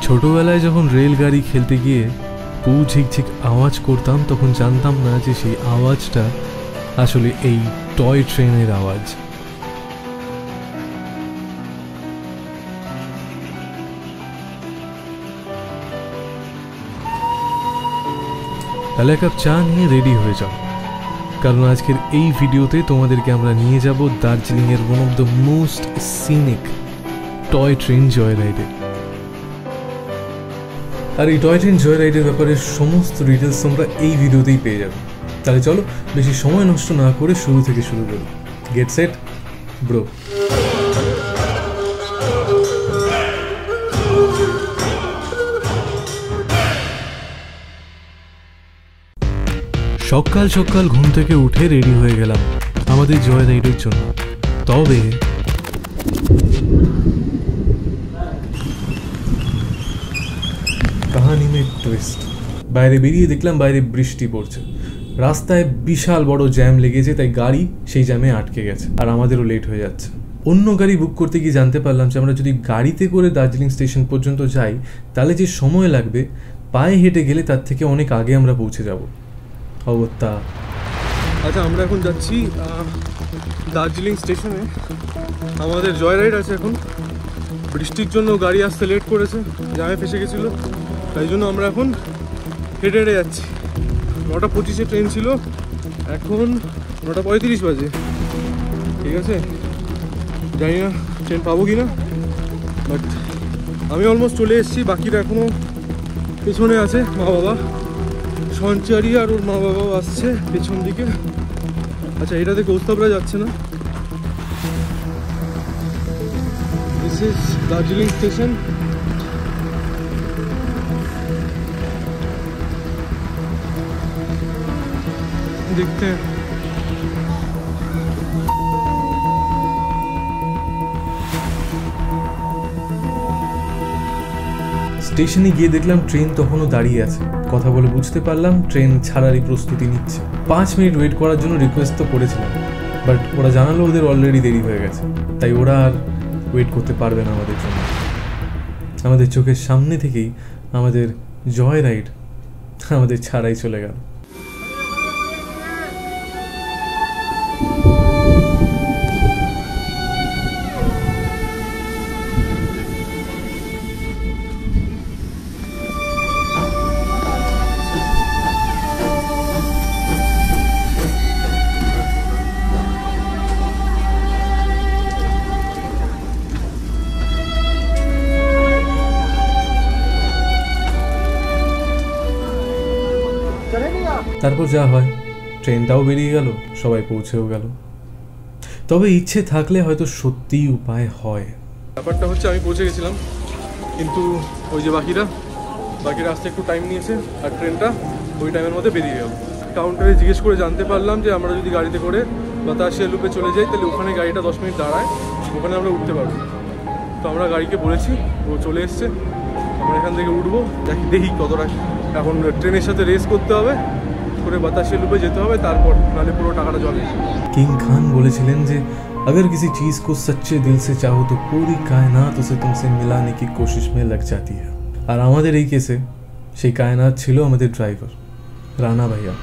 ছোটবেলায় যখন রেলগাড়ি খেলতে গিয়ে পু ঝিকঝিক আওয়াজ করতাম, তখন জানতাম না যে সেই আওয়াজটা আসলে এই টয় ট্রেনের আওয়াজ। তাহলে এক কাপ চা নিয়ে রেডি হয়ে যাও, কারণ আজকের এই ভিডিওতে তোমাদেরকে আমরা নিয়ে যাব দার্জিলিংয়ের one of the most scenic toy train joy রাইডে। আর এই টয় ট্রেন জয় রাইডের ব্যাপারে সমস্ত ডিটেলস তোমরা এই ভিডিওতেই পেয়ে যাবে। তাহলে চলো বেশি সময় নষ্ট না করে শুরু থেকে শুরু করি। Get set bro. সকাল সকাল ঘুম থেকে উঠে রেডি হয়ে গেলাম আমাদের জয় রাইডের জন্য। তবে কাহানি মে টুইস্ট। বাইরে বেরিয়ে দেখলাম বাইরে বৃষ্টি পড়ছে, রাস্তায় বিশাল বড় জ্যাম লেগেছে, তাই গাড়ি সেই জ্যামে আটকে গেছে আর আমাদেরও লেট হয়ে যাচ্ছে। অন্য গাড়ি বুক করতে গিয়ে জানতে পারলাম যে আমরা যদি গাড়িতে করে দার্জিলিং স্টেশন পর্যন্ত যাই তাহলে যে সময় লাগবে পায়ে হেঁটে গেলে তার থেকে অনেক আগে আমরা পৌঁছে যাব। অবস্থা। আচ্ছা, আমরা এখন যাচ্ছি দার্জিলিং স্টেশনে। আমাদের জয় রাইড আছে এখন। বৃষ্টির জন্য গাড়ি আসতে লেট করেছে, জ্যামে ফেসে গেছিলো, তাই জন্য আমরা এখন হেঁটে হেঁটে যাচ্ছি। 9:25 ট্রেন ছিল, এখন 9:35 বাজে। ঠিক আছে, জানি না ট্রেন পাবো কি না, বাট আমি অলমোস্ট চলে এসেছি। বাকিরা এখনও পেছনে আছে, মা বাবা সঞ্চারী আর ওর মা বাবাও আসছে পেছন দিকে। আচ্ছা, এটাতে কৌস্তবরা যাচ্ছে না। This is Darjeeling station. দেখতে স্টেশনে গিয়ে দেখলাম ট্রেন তখনও দাঁড়িয়ে আছে। কথা বলে বুঝতে পারলাম ট্রেন ছাড়ারই প্রস্তুতি নিচ্ছে। 5 মিনিট ওয়েট করার জন্য রিকোয়েস্ট তো করেছিলাম, বাট ওরা জানালো ওদের অলরেডি দেরি হয়ে গেছে, তাই ওরা আর ওয়েট করতে পারবে না আমাদের জন্য। আমাদের চোখের সামনে থেকেই আমাদের জয় রাইড আমাদের ছাড়াই চলে গেল। তারপর যা হয়, ট্রেনটাও বেরিয়ে গেল, সবাই পৌঁছেও গেল। তবে ইচ্ছে থাকলে হয়তো সত্যিই উপায় হয়। ব্যাপারটা হচ্ছে আমি পৌঁছে গেছিলাম, কিন্তু ওই যে বাকিরা আসতে একটু টাইম নিয়েছে, আর ট্রেনটা ওই টাইমের মধ্যে বেরিয়ে গেল। কাউন্টারে জিজ্ঞেস করে জানতে পারলাম যে আমরা যদি গাড়িতে করে বাতাসিয়া লুপে চলে যাই তাহলে ওখানে গাড়িটা 10 মিনিট দাঁড়ায়, ওখানে আমরা উঠতে পারবো। তো আমরা গাড়িকে বলেছি, ও চলে এসছে। আমরা এখান থেকে উঠবো, দেখি কতটা। এখন ট্রেনের সাথে রেস করতে হবে, করে বাতাসিয়া লুপে যেতে হবে, তারপর নাহলে পুরো টাকাটা জলে। কিং খান বলেছিলেন যে अगर किसी चीज को सच्चे दिल से चाहो तो पूरी कायनात उसे तुमसे मिलाने की कोशिश में लग जाती है। আর আমাদের এই কেসে সেই কায়নাত ছিল আমাদের ড্রাইভার রানা ভাইয়া।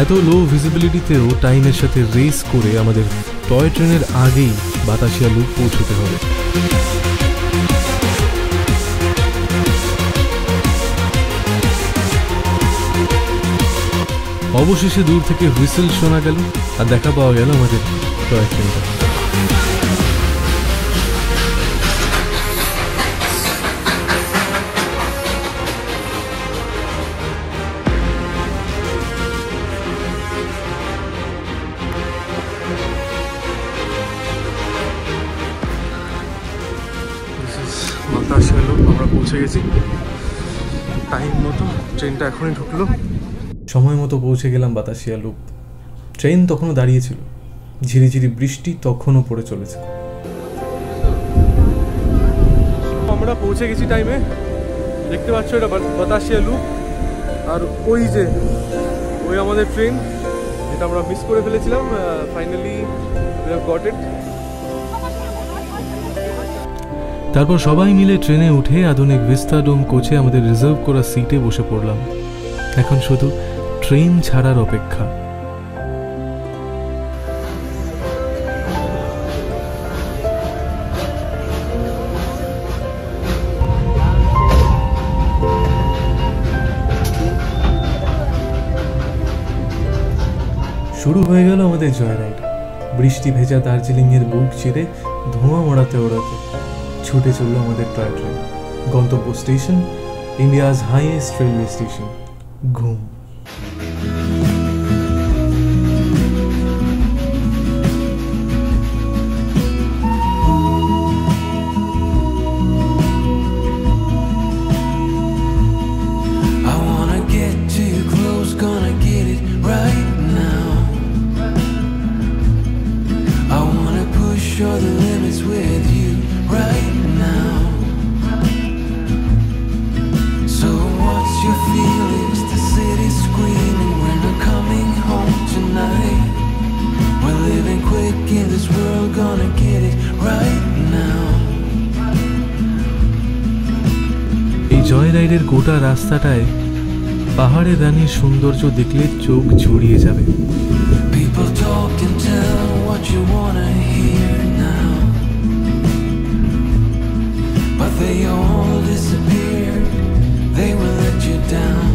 এত লো ভিজিবিলিটিতেও টাইমের সাথে রেস করে আমাদের টয় ট্রেনের আগেই বাতাসিয়া লুপ পৌঁছতে হবে। অবশেষে দূর থেকে হুইসেল শোনা গেল আর দেখা পাওয়া গেল আমাদের টয় ট্রেনটা। বাতাসিয়া লুপ আমরা পৌঁছে গেছি টাইম মতো। ট্রেনটা এখনই ঢুকলো, সময় মতো পৌঁছে গেলাম বাতাসিয়া লুপ। ট্রেন তখনও দাঁড়িয়েছিল, ঝিরিঝিরি বৃষ্টি তখনও পড়ে চলেছে। আমরা পৌঁছে গেছি টাইমে। দেখতে পাচ্ছ এটা বাতাসিয়া লুপ, আর ওই যে ওই আমাদের ট্রেন, যেটা আমরা মিস করে ফেলেছিলাম। Finally we have got it. তারপর সবাই মিলে ট্রেনে উঠে আধুনিক ভিস্তাডোম কোচে আমাদের রিজার্ভ করা সিটে বসে পড়লাম। এখন শুধু ট্রেন ছাড়ার অপেক্ষা। শুরু হয়ে গেল আমাদের জয় রাইড। বৃষ্টি ভেজা দার্জিলিংয়ের বুক চিরে ধোঁয়া ওড়াতে ওড়াতে ছুটে চলল আমাদের টয় ট্রেন। গন্তব্য station India's highest railway station, ঘুম। Show the limits with you right now. So what's your feelings? The city's screaming, we're not coming home tonight. We're living quick in this world, gonna get it right now. এই জয় রাইডের গোটা রাস্তাটায় পাহাড়ের রানীর সৌন্দর্য দেখলে চোখ জুড়িয়ে যাবে। People talk and tell what you wanna hear now, but they all disappear, they will let you down.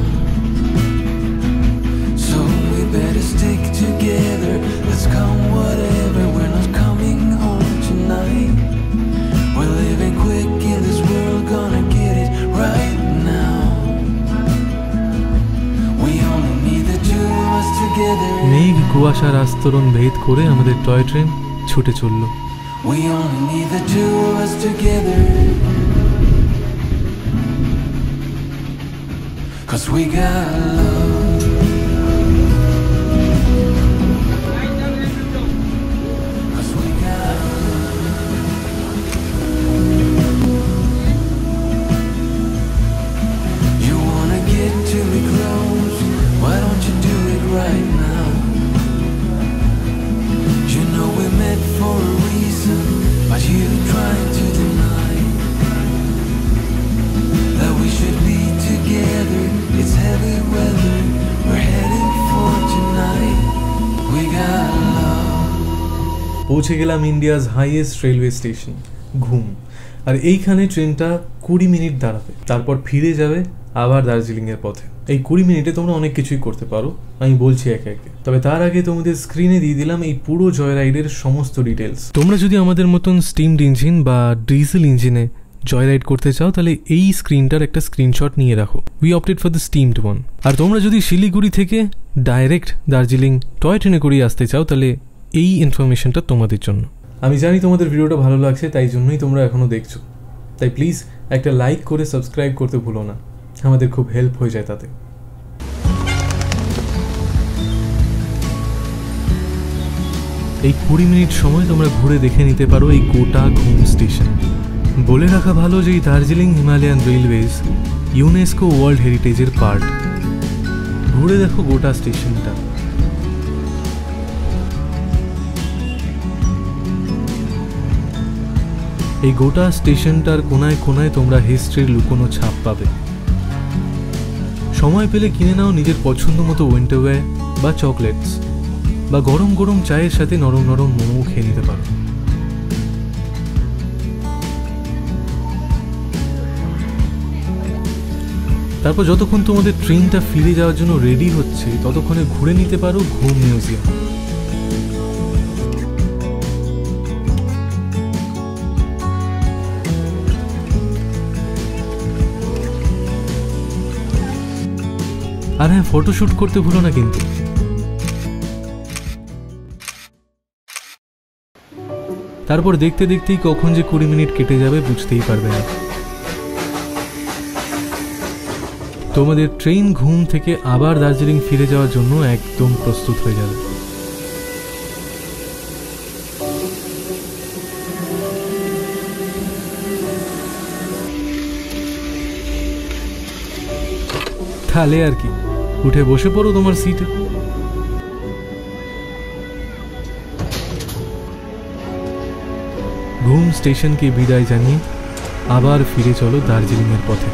So we better stick together, let's come whatever, we're not coming home tonight. We're living quick in this world, gonna get it right now. We only need the two of us together. মেঘ কুয়াশার আস্তরণ ভেদ করে আমাদের toy train ছুটে চলল। We only need the two of us together, 'cause we got love. 'Cause we got love. You wanna get to me close, why don't you do it right now? You know we met for a reason, but you trying to deny that we should be together. It's heavy weather, we're heading for tonight. We got love. পৌঁছে গেলাম India's highest railway station, ঘুম। আর এইখানে ট্রেনটা 20 minute দাঁড়াবে, তারপর ফিরে যাবে আবার দার্জিলিংয়ের পথে। এই 20 মিনিটে তোমরা অনেক কিছুই করতে পারো, আমি বলছি একে একে। তবে তার আগে তোমাদের স্ক্রিনে দিয়ে দিলাম এই পুরো জয় রাইডের সমস্ত ডিটেলস। তোমরা যদি আমাদের মতন স্টিমড ইঞ্জিন বা ডিজেল ইঞ্জিনে জয় রাইড করতে চাও তাহলে এই স্ক্রিনটার একটা স্ক্রিনশট নিয়ে রাখো। We opted for the steamed one. আর তোমরা যদি শিলিগুড়ি থেকে ডাইরেক্ট দার্জিলিং টয় ট্রেনে করিয়ে আসতে চাও তাহলে এই ইনফরমেশনটা তোমাদের জন্য। আমি জানি তোমাদের ভিডিওটা ভালো লাগছে, তাই জন্যই তোমরা এখনও দেখছো। তাই প্লিজ একটা লাইক করে সাবস্ক্রাইব করতে ভুলো না, আমাদের খুব হেল্প হয়ে যায় তাতে। এই 20 মিনিট সময় তোমরা ঘুরে দেখে নিতে পারো এই গোটা ঘুম স্টেশন। বলে রাখা ভালো যে এই Darjeeling Himalayan railways UNESCO world হেরিটেজের পার্ট। ঘুরে দেখো গোটা স্টেশনটা। এই গোটা স্টেশনটার কোনায় কোনায় তোমরা হিস্ট্রির লুকোনো ছাপ পাবে। সময় পেলে কিনে নাও নিজের পছন্দ মতো উইন্টারওয়্যার বা চকলেটস, বা গরম গরম চায়ের সাথে নরম নরম মোমো খেয়ে নিতে পারো। তারপর যতক্ষণ তোমাদের ট্রেনটা ফিরে যাওয়ার জন্য রেডি হচ্ছে ততক্ষণে ঘুরে নিতে পারো ঘুম মিউজিয়াম। আর হ্যাঁ, ফটোশ্যুট করতে ভুলো না কিন্তু। তারপর দেখতে দেখতেই কখন যে 20 মিনিট কেটে যাবে বুঝতেই পারবে না। তোমাদের ট্রেন ঘুম থেকে আবার দার্জিলিং ফিরে যাওয়ার জন্য একদম প্রস্তুত হয়ে যাবে। তাহলে আর কি, উঠে বসে পড়ো তোমার সিটে। ঘুম স্টেশনকে বিদায় জানিয়ে আবার ফিরে চলো দার্জিলিংয়ের পথে।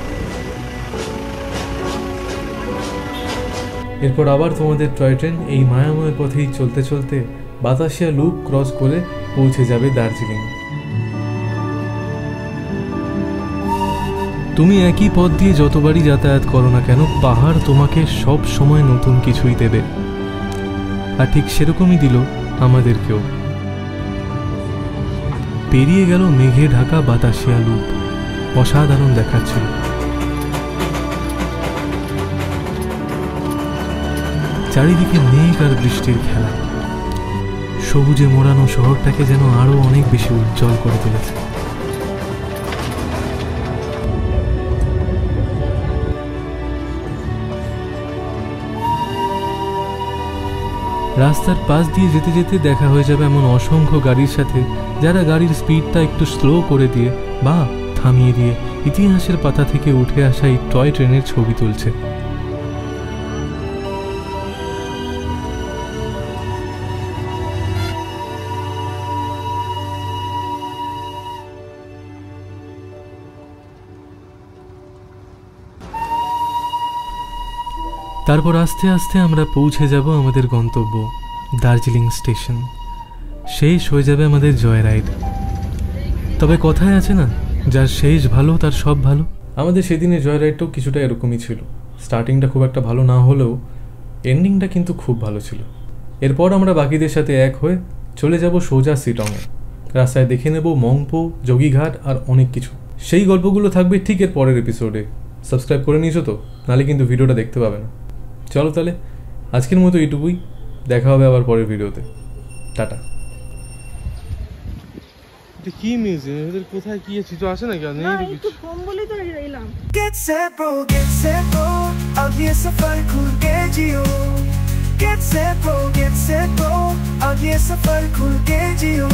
এরপর আবার তোমাদের টয় ট্রেন এই মায়াময় পথেই চলতে চলতে বাতাসিয়া লুপ ক্রস করে পৌঁছে যাবে দার্জিলিং। তুমি একই পথ দিয়ে যতবারই যাতায়াত করো না কেন, পাহাড় তোমাকে সব সময় নতুন কিছুই দেবে। আর ঠিক সেরকমই দিল আমাদেরকেও। পেরিয়ে গেল মেঘে ঢাকা বাতাসিয়া লুপ, অসাধারণ দেখাচ্ছিল। চারিদিকে মেঘ আর বৃষ্টির খেলা সবুজে মোড়ানো শহরটাকে যেন আরো অনেক বেশি উজ্জ্বল করে তুলেছে। রাস্তার পাশ দিয়ে যেতে যেতে দেখা হয়ে যাবে এমন অসংখ্য গাড়ির সাথে, যারা গাড়ির স্পিডটা একটু স্লো করে দিয়ে বা থামিয়ে দিয়ে ইতিহাসের পাতা থেকে উঠে আসা এই টয় ট্রেনের ছবি তুলছে। তারপর আস্তে আস্তে আমরা পৌঁছে যাব আমাদের গন্তব্য দার্জিলিং স্টেশন। শেষ হয়ে যাবে আমাদের জয় রাইড। তবে কথায় আছে না, যার শেষ ভালো তার সব ভালো। আমাদের সেদিনের জয় রাইডটাও কিছুটা এরকমই ছিল। স্টার্টিংটা খুব একটা ভালো না হলেও এন্ডিংটা কিন্তু খুব ভালো ছিল। এরপর আমরা বাকিদের সাথে এক হয়ে চলে যাব সোজা শিটংয়ে। রাস্তায় দেখে নেব মংপো, যোগীঘাট আর অনেক কিছু। সেই গল্পগুলো থাকবে ঠিক এর পরের এপিসোডে। সাবস্ক্রাইব করে নিয়েছো তো? নাহলে কিন্তু ভিডিওটা দেখতে পাবে না। চলো তাহলে আজকের মতো এইটুকুই, দেখা হবে আবার পরের ভিডিওতে। টাটা। এটা কি মিউজিয়াম? এদের কোথায় কি আছে? তো আছে নাকি? আর নেই তো কিছু। একটু কম বলেই তো এলাম। Get set bro, out here safar khul ke jiyo. Get set bro, out here safar khul ke jiyo.